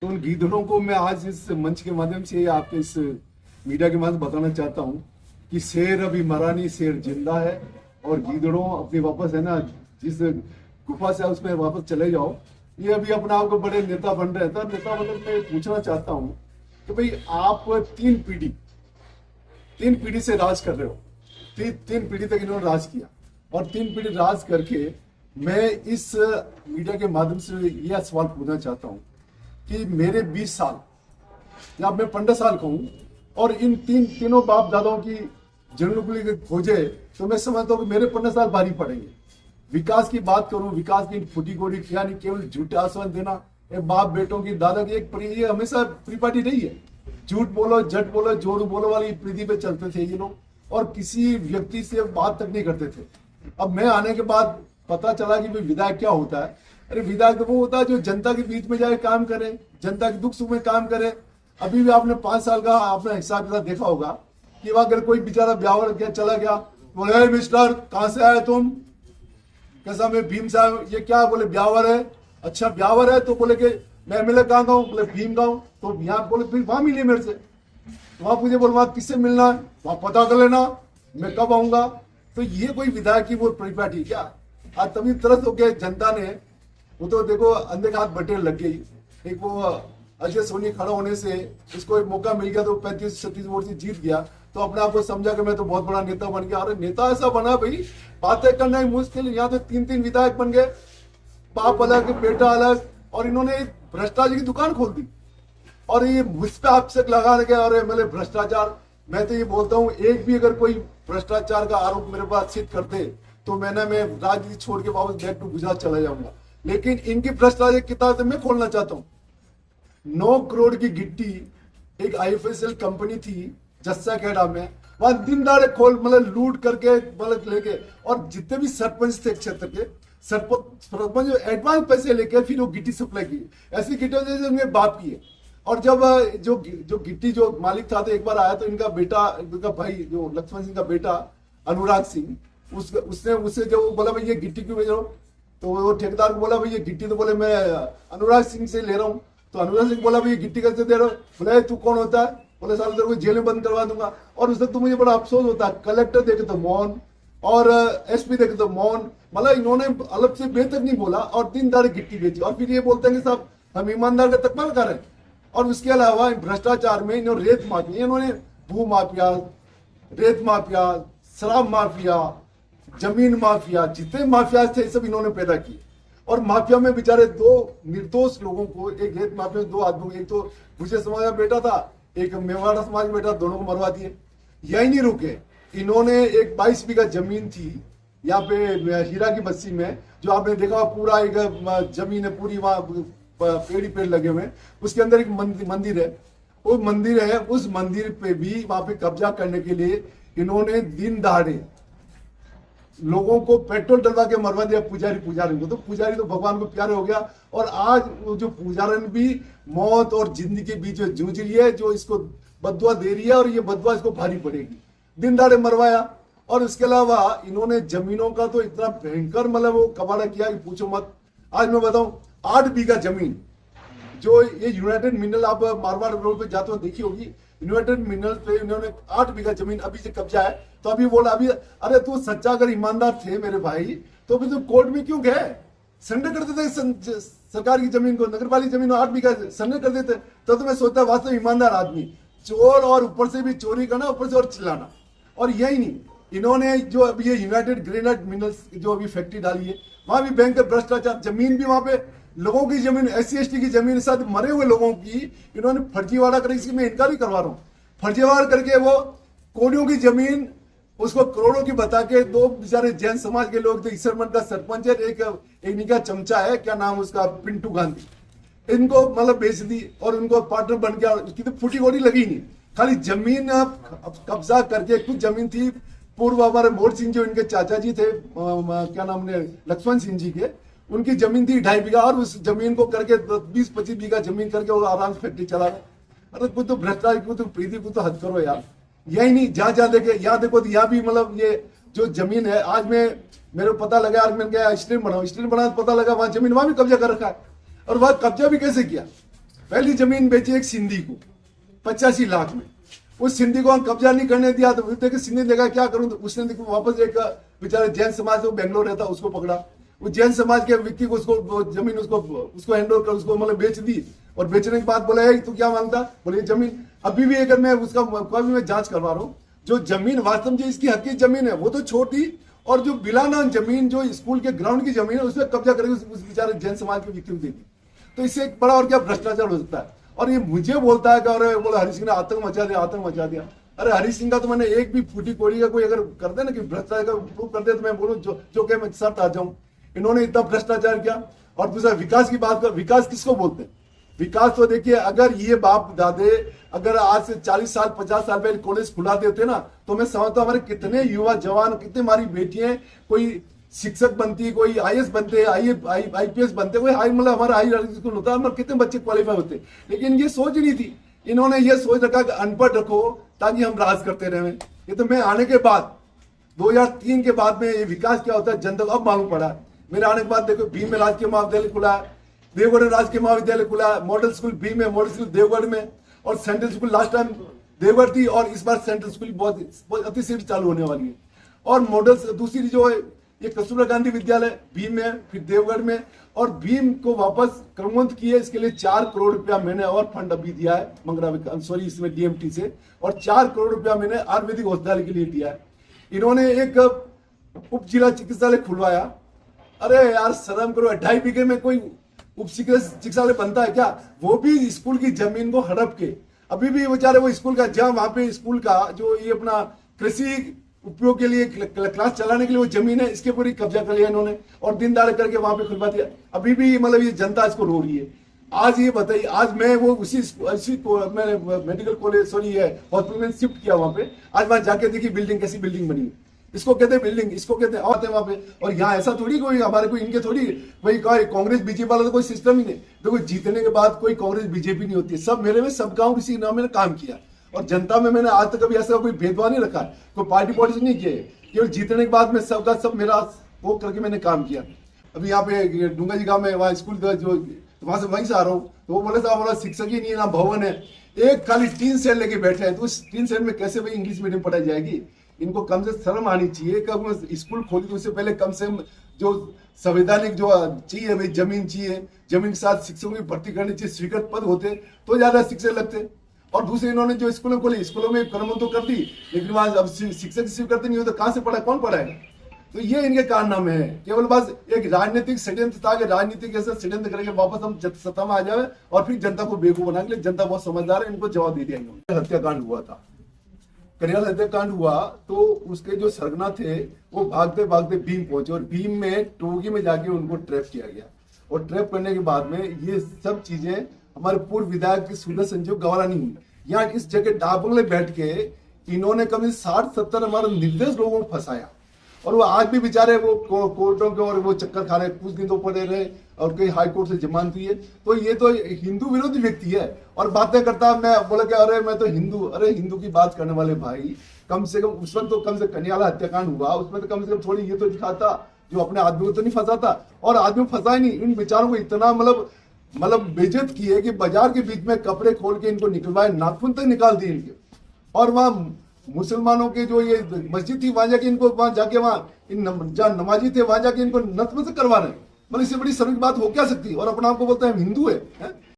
तो उन गीदड़ों को मैं आज इस मंच के माध्यम से आपके इस मीडिया के माध्यम से बताना चाहता हूँ कि शेर अभी मरा नहीं, शेर जिंदा है। और गीदड़ों अपनी वापस है ना, जिस गुफा से उसमें वापस चले जाओ। ये अभी अपने आप को बड़े नेता बन रहे हैं। तो नेता बनकर मैं पूछना चाहता हूँ कि भाई आप तीन पीढ़ी से राज कर रहे हो। तीन पीढ़ी तक इन्होंने राज किया और तीन पीढ़ी राज करके मैं इस मीडिया के माध्यम से यह सवाल पूछना चाहता हूँ कि मेरे 20 साल या मैं 15 साल कहूँ और इन तीनों बाप दादाओं की जन्मकुंडली के खोजे तो मैं समझता हूँ कि मेरे 15 साल भारी पड़ेंगे। विकास की बात करूं, विकास की फूटी गोड़ी किया नहीं, केवल झूठे आश्वासन देना। बाप बेटों की दादा की ये हमेशा परिपाटी रही है। झूठ बोलो, झट बोलो, जोर बोलो वाली प्रीति पे चलते थे ये लोग और किसी व्यक्ति से बात तक नहीं करते थे। अब मैं आने के बाद पता चला कि विधायक क्या होता है। अरे विधायक तो वो होता है जो जनता के बीच में जाए, काम करे, जनता के दुख सुख में काम करे। अभी भी आपने 5 साल का आपने हिसाब किताब देखा होगा कि अगर कोई बेचारा ब्यावर क्या चला गया, बोले मिस्टर कहाँ से आए तुम, कैसा मैं भीम साहब, ये क्या, बोले ब्यावर है। अच्छा ब्यावर है तो बोले कि मैं एमएलए कहाँ गाँव, बोले भीम गाँव। तो यहाँ बोले फिर वहां मिलिए मेरे से, वहां पूछे बोले वहां किससे मिलना है, वहां पता कर लेना, मैं कब आऊंगा। तो ये कोई विधायक की वो परिपाटी क्या। आज तभी तरस हो गया जनता ने, वो तो देखो अंधे के हाथ बटे लग गई। एक वो अजय सोनी खड़ा होने से उसको एक मौका मिल गया तो 35-36 वोट से जीत गया तो अपने आप को समझा कि मैं तो बहुत बड़ा नेता बन गया। अरे नेता ऐसा बना भाई, बातें करना ही मुश्किल। यहाँ तो 3 विधायक बन गए, बाप अलग बेटा अलग, और इन्होंने भ्रष्टाचार की दुकान खोल दी और ये मुझ पे आपसे लगा के और एमएलए भ्रष्टाचार। मैं तो ये बोलता हूँ एक भी अगर कोई भ्रष्टाचार का आरोप मेरे पास सिद्ध करते तो मैं राजनीति छोड़ के वापस बैक टू गुजरात चला जाऊंगा। लेकिन इनकी भ्रष्टाचार किताब मैं खोलना चाहता हूँ। 9 करोड़ की गिट्टी एक आईएफएसएल कंपनी थी जस्सा खेड़ा में, वहां दिन दहाड़े खोल मतलब लूट करके मतलब लेके, और जितने भी सरपंच थे क्षेत्र के सरपंच एडवांस पैसे लेके फिर वो गिट्टी सप्लाई की। ऐसी गिट्टी जैसे उनके बाप की है। और जब जो गिट्टी जो मालिक था तो एक बार आया तो इनका बेटा, इनका भाई जो लक्ष्मण सिंह का बेटा अनुराग सिंह, उसने उससे जो बोला भाई ये गिट्टी क्यों भेज रहा हूँ, तो वो ठेकेदार को बोला भाई ये गिट्टी, तो बोले मैं अनुराग सिंह से ले रहा हूँ। तो अनुराग सिंह बोला भाई ये गिट्टी कैसे दे रहा हूँ, बोले तू कौन होता है, बोले साल तेरे को जेल में बंद करवा दूंगा। और उससे तो मुझे बड़ा अफसोस होता है, कलेक्टर देखे तो मौन और एसपी देखे तो मौन, मतलब इन्होंने अलग से बेहतर नहीं बोला और दिन दहाड़े गिट्टी बेची। और फिर ये बोलते हैं कि साहब हम ईमानदार का तकबर कर रहे हैं। और उसके अलावा भ्रष्टाचार में इन्होंने रेत माफिया, इन्होंने भू माफिया, रेत माफिया, शराब माफिया, जमीन माफिया, जितने माफिया थे सब इन्होंने पैदा किए। और माफिया में बेचारे 2 निर्दोष लोगों को, एक रेत माफिया में 2 आदमी, एक तो गुजर समाज का बेटा था, एक मेवाड़ा समाज का बेटा, दोनों को मरवा दिए। यही नहीं रुके, इन्होंने एक 22 बीघा जमीन थी यहाँ पे हीरा की बस्ती में, जो आपने देखा पूरा एक जमीन है पूरी, वहां पेड़ ही पेड़ लगे हुए, उसके अंदर एक मंदिर है। वो मंदिर है, उस मंदिर पे भी वहां पे कब्जा करने के लिए इन्होंने दिन दहाड़े लोगों को पेट्रोल डलवा के मरवा दिया, पुजारी को। तो पुजारी तो भगवान को प्यारे हो गया। और आज वो जो पुजारन भी मौत और जिंदगी के बीच में जूझ रही है, जो इसको बदुआ दे रही है और ये बदुआ इसको भारी पड़ेगी। दिन दहाड़े मरवाया। और उसके अलावा इन्होंने जमीनों का तो इतना भयंकर मतलब वो कबाड़ा किया कि पूछो मत। आज मैं बताऊं 8 बीघा जमीन जो ये यूनाइटेड मिनरल, आप मारवाड़ रोड पे जाते हो देखी होगी, यूनाइटेड मिनरल पे इन्होंने 8 बीघा जमीन अभी से कब्जा है। तो अभी बोला अभी, अरे तू सच्चा अगर ईमानदार थे मेरे भाई तो फिर तुम कोर्ट में क्यों गए, सरेंडर कर देते सरकार की जमीन को, नगर पालिका जमीन 8 बीघा सरेंडर कर देते। तो मैं सोचता वास्तव ईमानदार आदमी, चोर और ऊपर से भी चोरी करना, ऊपर से और चिल्लाना। और यही नहीं, इन्होंने जो अभी ये यूनाइटेड ग्रेनाइट मिनरल्स जो अभी फैक्ट्री डाली है, वहां भी भयंकर भ्रष्टाचार, जमीन भी वहां पे लोगों की जमीन, SC ST की जमीन, साथ मरे हुए लोगों की इन्होंने फर्जीवाड़ा कर, इसकी मैं इनकार भी करवा रहा हूँ, फर्जीवाड़ा करके वो कोडियों की जमीन उसको करोड़ों की बता के 2 बेचारे जैन समाज के लोग थे, ईसरमन का सरपंच है, एक निका चमचा है, क्या नाम उसका, पिंटू गांधी, इनको मतलब बेच दी और उनको पार्टनर बन गया। उसकी तो फूटी गोड़ी लगी नहीं, खाली जमीन कब्जा करके। कुछ जमीन थी पूर्व हमारे मोर सिंह जो इनके चाचा जी थे, क्या नाम ने, लक्ष्मण सिंह जी के, उनकी जमीन थी 2.5 बीघा, और उस जमीन को करके 20-25 बीघा जमीन करके वो आराम से फैक्ट्री चला रहे। अरे कुछ तो भ्रष्टाचार को तो प्रीति को तो हद करो यार। यही नहीं, जहां जहां देखे, यहाँ देखो तो यहाँ भी मतलब ये जो जमीन है, आज मेरे को पता लगा, आज मैंने स्टेट बनाओ तो पता लगा वहां जमीन वहां भी कब्जा कर रखा है। और वह कब्जा भी कैसे किया, पहली जमीन बेची एक सिंधी को 85 लाख में। उस सिंधी को हम कब्जा नहीं करने दिया तो देखिए सिंधी ने कहा क्या करूं, तो उसने देखो वापस एक बेचारे जैन समाज से बेंगलोर रहता उसको पकड़ा, वो जैन समाज के व्यक्ति को उसको जमीन उसको हैंड ओवर कर उसको मतलब बेच दी। और बेचने के बाद बोला तू क्या मांगता, बोले जमीन। अभी भी अगर मैं उसका कभी मैं जांच करवा रहा हूँ, जो जमीन वास्तव में इसकी हक की जमीन है वो तो छोटी, और जो बिलाना जमीन जो स्कूल के ग्राउंड की जमीन है उसमें कब्जा करके उस बेचारे जैन समाज के व्यक्ति को दे दी। तो इससे एक बड़ा और क्या भ्रष्टाचार हो सकता है। और ये मुझे बोलता है कि अरे बोला हरि सिंह ने आतंक मचा दिया, आतंक मचा दिया। अरे हरि सिंह का तो मैंने एक भी फूटी कोड़ी का कोई अगर कर दे ना कि भ्रष्टाचार का प्रूव कर दे तो मैं बोलूँ जो कि मैं सर आ जाऊं। इन्होंने इतना भ्रष्टाचार किया। और दूसरा विकास की बात कर, विकास किसको बोलते हैं? विकास तो देखिए, अगर ये बाप दादे अगर आज से 40 साल 50 साल पहले कॉलेज खुला देते ना, तो मैं समझता हूँ हमारे कितने युवा जवान, कितने हमारी बेटियां कोई शिक्षक बनती, कोई आईएएस बनते, आईपीएस बनते, कोई हाई मतलब हमारा हाई स्कूल होता है, कितने बच्चे क्वालिफाई होते। लेकिन ये सोच नहीं थी, इन्होंने ये सोच रखा कि अनपढ़ रखो ताकि हम राज करते रहे। ये तो मैं आने के बाद 2003 के बाद में ये विकास क्या होता है जनता को अब मालूम पड़ा। मेरे आने के बाद देखो भीम में राजकीय महाविद्यालय खुला है, देवगढ़ में राजकीय महाविद्यालय खुला है, मॉडल स्कूल भीम में, मॉडल स्कूल देवगढ़ में, और central school last time Deogarh थी और इस बार सेंट्रल स्कूल बहुत अतिशीघ्र चालू होने वाली है। और मॉडल दूसरी जो है ये कस्तूरबा गांधी विद्यालय भीम में, फिर देवगढ़ में, और भीम को वापस क्रमबद्ध किए इसके लिए 4 करोड़ रुपया मैंने और फंड अभी दिया है मंगरा सॉरी इसमें डीएमटी से, और 4 करोड़ रुपया मैंने आयुर्वेदिक औषधालय के लिए दिया है। इन्होंने एक उप जिला चिकित्सालय खुलवाया। अरे यार शर्म करो, 2.5 बीघे में कोई उप चिकित्सालय बनता है क्या? वो भी स्कूल की जमीन को हड़प के। अभी भी बेचारे वो स्कूल का जहाँ वहां पे स्कूल का जो ये अपना कृषि उपयोग के लिए क्लास चलाने के लिए वो जमीन है, इसके ऊपर ही कब्जा कर लिया इन्होंने और दिन दहाड़े करके वहां पे खुलवा दिया। अभी भी मतलब ये जनता इसको रो रही है। आज ये बताइए, आज मैं वो उसी मैंने मेडिकल कॉलेज सॉरी है हॉस्पिटल में शिफ्ट किया वहां पे। आज वहां जाके देखी बिल्डिंग कैसी बिल्डिंग बनी है। इसको कहते हैं बिल्डिंग, इसको कहते हैं आते वहां पे। और यहाँ ऐसा थोड़ी कोई हमारे कोई इनके थोड़ी वही कांग्रेस बीजेपी वाला तो कोई सिस्टम ही नहीं। देखो जीतने के बाद कोई कांग्रेस बीजेपी नहीं होती है, सब मेरे में सब गाँव इसी नाम मैंने काम किया और जनता में मैंने आज तक कभी ऐसा कोई भेदभाव नहीं रखा, कोई पार्टी पॉलिटिक्स नहीं किए। केवल जीतने के बाद में सबका सब मेरा वो करके मैंने काम किया। अभी यहाँ पे डूंगा जी गाँव में वहाँ स्कूल जो वहां से वहीं से आ रहा हूँ, तो वो बोले साहब बोला शिक्षक ही नहीं है ना भवन है, एक खाली 3 सेल लेके बैठे हैं। तो उस 3 सेल में कैसे भाई इंग्लिश मीडियम पढ़ाई जाएगी? इनको कम से शर्म आनी चाहिए। कब स्कूल खोली तो उससे पहले कम से कम जो संवैधानिक जो चाहिए भाई जमीन चाहिए, जमीन के साथ शिक्षकों की भर्ती करनी चाहिए, स्वीकृत पद होते तो ज्यादा शिक्षक लगते। और दूसरे इन्होंने जो स्कूलों खोली, स्कूलों में क्रमबद्ध तो कर दी, लेकिन वहां अब शिक्षक स्वीकृत नहीं होता, कहाँ से पढ़ा, कौन पढ़ाएगा? तो ये इनके कारनामे हैं। केवल बस एक राजनीतिक षड्यंत्र था कि राजनीतिक ऐसे षड्यंत्र करके वापस हम सत्ता में आ जाए और फिर जनता को बेवकूफ बना के लिए। जनता बहुत समझदार है, इनको जवाब दे दिया इन्होंने। हत्याकांड हुआ था, कन्हैया हत्याकांड हुआ तो उसके जो सरगना थे वो भागते भागते भीम पहुंचे और भीम में टोगी में जाके उनको ट्रैप किया गया। और ट्रैप करने के बाद में ये सब चीजें हमारे पूर्व विधायक सुंदर संजीव गवारा नहीं हुई। यहाँ इस जगह डाबंगले बैठ के इन्होंने कभी 60-70 हमारे निर्दोष लोगों को फंसाया और वो आज भी बेचारे वो कोर्टों के और वो चक्कर खा रहे, कुछ दिन तो पड़े रहे और कई हाई कोर्ट से जमानत हुई है। तो ये तो हिंदू विरोधी व्यक्ति है और बातें करता मैं बोले कि अरे मैं तो हिंदू। अरे हिंदू की बात करने वाले भाई, कम से कम उस वक्त तो कम से कन्हैया हत्याकांड हुआ उसमें तो कम से कम थोड़ी ये तो दिखाता जो अपने आदमी को तो नहीं फंसाता। और आदमी फंसा ही नहीं, इन बेचारों को इतना मतलब बेइज्जत की है कि बाजार के बीच में कपड़े खोल के इनको निकलवाए, नाखून तक निकाल दिए इनके। और वहाँ मुसलमानों के जो ये मस्जिद थी वहां जाके इनको वहां जाके वहां जहाँ नमाजी थे वहां जाके इनको नतमस्तक करवा रहे हैं। मतलब इससे बड़ी शर्म की बात हो क्या सकती है? और अपना आपको बोलता है हिंदू है?